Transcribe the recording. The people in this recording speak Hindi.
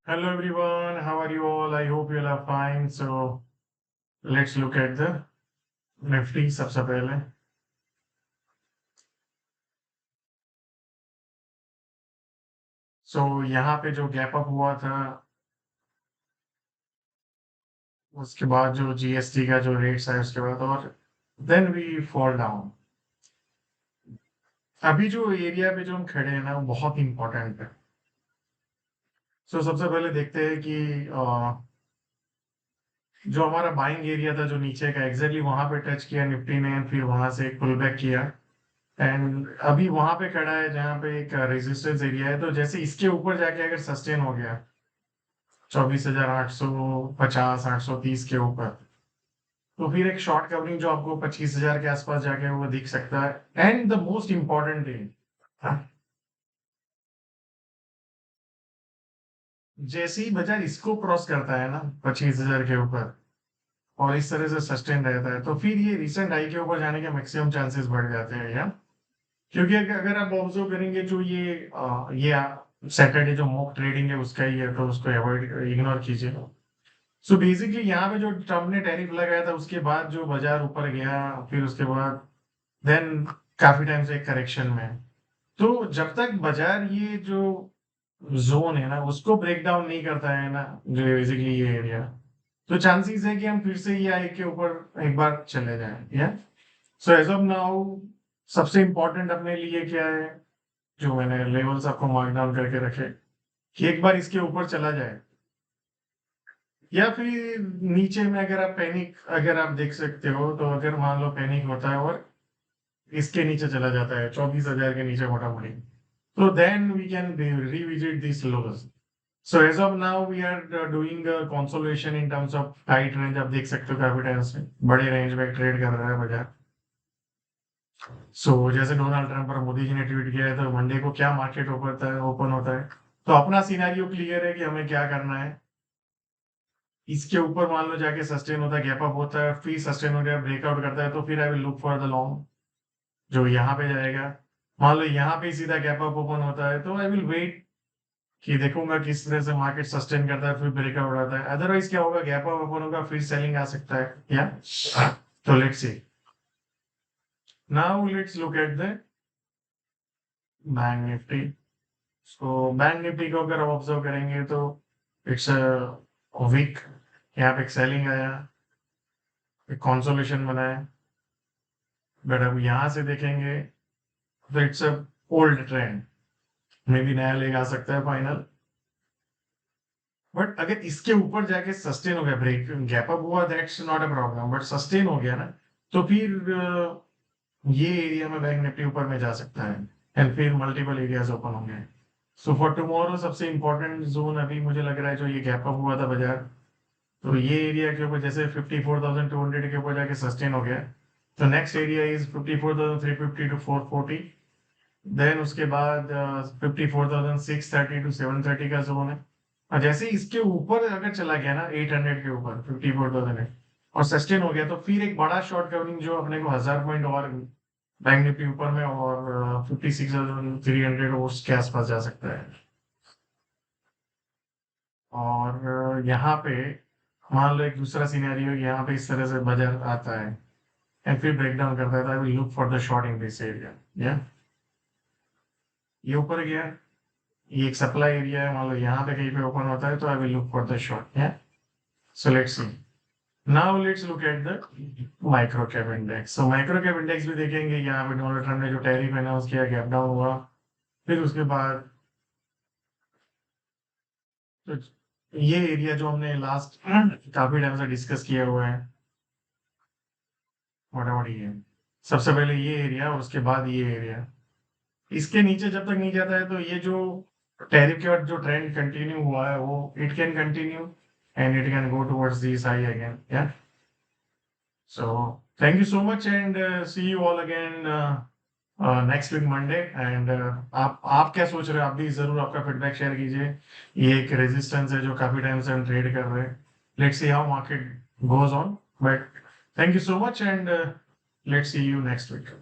Hello everyone, how are you all? I hope you all are fine. So let's look at the Nifty सबसे पहले. So यहाँ पे जो गैप अप हुआ था उसके बाद जो जीएसटी का जो रेट्स है उसके बाद और देन वी फॉल डाउन. अभी जो एरिया पे जो हम खड़े हैं ना वो बहुत इंपॉर्टेंट है. सो सबसे पहले देखते हैं कि जो हमारा बाइंग एरिया था जो नीचे का एग्जैक्टली वहां पे टच किया निफ्टी ने, फिर वहां से एक पुल बैक किया एंड अभी वहां पे खड़ा है जहां पे एक रेजिस्टेंस एरिया है. तो जैसे इसके ऊपर जाके अगर सस्टेन हो गया 24,850 830 के ऊपर, तो फिर एक शॉर्ट कवरिंग जो आपको 25,000 के आसपास जाके वो दिख सकता है. And the most important thing, जैसे ही बाजार इसको क्रॉस करता है ना 25,000 के ऊपर और इस तरह से सस्टेन रहता है, तो फिर ये रिसेंट हाई के ऊपर जाने के मैक्सिमम चांसेस बढ़ जाते हैं या. क्योंकि अगर आप ऑब्जर्व करेंगे जो ये सैटरडे जो मॉक ट्रेडिंग है उसका ही है, तो उसको अवॉइड इग्नोर कीजिए. सो बेसिकली यहाँ पे जो ट्रम्प ने टैरिफ लगाया था उसके बाद जो बाजार ऊपर गया, फिर उसके बाद देन काफी टाइम से एक करेक्शन में है. तो जब तक बाजार ये जो जोन है ना उसको ब्रेक डाउन नहीं करता है ना, जो बेसिकली ये एरिया, तो चांसेस है कि हम फिर से ये आई के ऊपर एक बार चले जाएं या. सो एज ऑफ नाउ सबसे इम्पोर्टेंट अपने लिए क्या है, जो मैंने लेवल्स आपको मार्क डाउन करके रखे, कि एक बार इसके ऊपर चला जाए या फिर नीचे में अगर आप पैनिक अगर आप देख सकते हो, तो अगर मान लो पैनिक होता है और इसके नीचे चला जाता है 24,000 के नीचे मोटा मोटी, तो then we can revisit these lows. So as of now we are doing a consolidation in terms of tight range. आप देख सकते हो काफी टाइम से बड़े रेंज में ट्रेड कर रहा है बाजार. जैसे डोनाल्ड ट्रंप और मोदी जी ने ट्वीट किया है, तो मंडे को क्या मार्केट ओपन होता है, तो अपना सिनेरियो क्लियर है कि हमें क्या करना है. इसके ऊपर मान लो जाके सस्टेन होता है, गैप अप होता है, फिर सस्टेन हो गया ब्रेकआउट करता है, तो फिर आई will look for the long जो यहाँ पे जाएगा. मान लो यहाँ पे सीधा गैप अप ओपन होता है, तो आई विल वेट कि देखूंगा किस तरह से मार्केट सस्टेन करता है, फिर ब्रेकआउट आता है. अदरवाइज क्या होगा, गैप अप ओपन होगा फिर सेलिंग आ सकता है या. तो let's see. Now let's look at the bank Nifty. Bank Nifty को अगर आप ऑब्जर्व करेंगे तो इट्स वीक. यहाँ पे एक सेलिंग आया, एक कॉन्सोलेशन बनाया, बट अब यहाँ से देखेंगे तो इट्स अ ओल्ड ट्रेंड. मे भी नया लेग आ सकता है फाइनल, बट अगर इसके ऊपर जाके सस्टेन हो गया, ब्रेक गैप अप हुआ, that's not a problem, but sustain हो गया ना, तो फिर ये एरिया में बैंक निफ्टी ऊपर में जा सकता है एंड फिर मल्टीपल एरियाज ओपन होंगे. सो फॉर टुमारो सबसे इंपॉर्टेंट जोन अभी मुझे लग रहा है जो ये गैप अप हुआ था बाजार, तो ये एरिया के ऊपर जैसे 54,200 के ऊपर जाके सस्टेन हो गया, तो next area is 54,350 to 440. Then उसके बाद 54,630 टू 730 का जोन है. और जैसे ही इसके ऊपर अगर चला गया ना 800 के ऊपर 54,000 और सस्टेन हो गया, तो फिर एक बड़ा शॉर्ट कवरिंग जो अपने को 1,000 पॉइंट और बैंक निफ्टी ऊपर में और 56,300 उसके आसपास जा सकता है. और यहाँ पे मान लो एक दूसरा सिनेरियो, यहाँ पे इस तरह से बाजार आता है एंड फिर ब्रेक डाउन करता है, तो I will look for the short in this area या. ये ऊपर गया, ये एक सप्लाई एरिया है, मान लो यहाँ पे कहीं पे ओपन होता है, तो I will look for the short yeah. So let's see. Now let's look at the micro cap index. So micro cap index भी देखेंगे, यहाँ पे डोनाल्ड ट्रम्प ने जो टैरिफ है ना उसके गैप डाउन हुआ, फिर उसके बाद तो ये एरिया जो हमने लास्ट काफी टाइम से डिस्कस किया हुआ है, मोटामोटी ये सबसे पहले ये एरिया और उसके बाद ये एरिया, इसके नीचे जब तक नहीं जाता है, तो ये जो टैरिफ के बाद जो ट्रेंड कंटिन्यू हुआ है वो it can continue and it can go towards this high again yeah. So thank you so much and see you all again next week Monday. And आप क्या सोच रहे हो, आप भी जरूर आपका फीडबैक शेयर कीजिए. ये एक रेजिस्टेंस है जो काफी टाइम से हम ट्रेड कर रहे हैं. Let's see how market goes on, but thank you so much and let's see you next week.